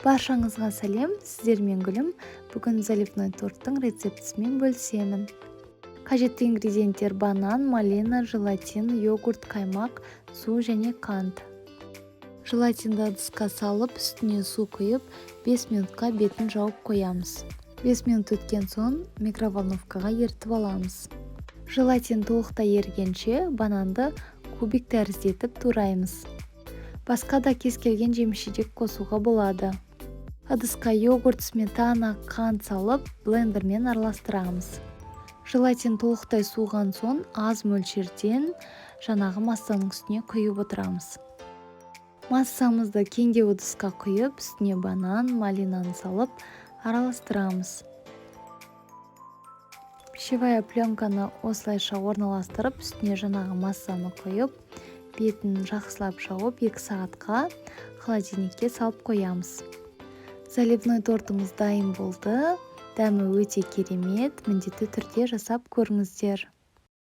Баршаңызға сәлем, сіздермен Гүлім. Бүгін заливной торттың рецептісімен бөлісемін. Қажетті ингредиенттер: банан, малина, желатин, йогурт, қаймақ, су және қант. Желатинді ыдысқа салып, үстіне су құйып, 5 минутқа бетін жауып қоямыз. 5 минут өткен соң микроволновкаға ертіп аламыз. Желатин толықтай ергенше бананды кубик тәрізді етіп тураймыз. Басқа да кез келген жеміс-жидек қосуға болады. Ыдысқа йогурт, сметана, қант салып, блендермен араластырамыз. Желатин толықтай суыған соң аз мөлшерден жаңағы массаның үстіне құйып отырамыз. Массамызды кеңдеу ыдысқа құйып, үстіне банан, малинаны салып араластырамыз. Пищевая пленканы осылайша орналастырып, үстіне жаңағы массаны құйып, бетін жақсылап жауып 2 сағатқа холодильникке салып қоямыз. Заливной тортымыз дайын болды. Дәмі өте керемет, міндетті түрде жасап көріңіздер.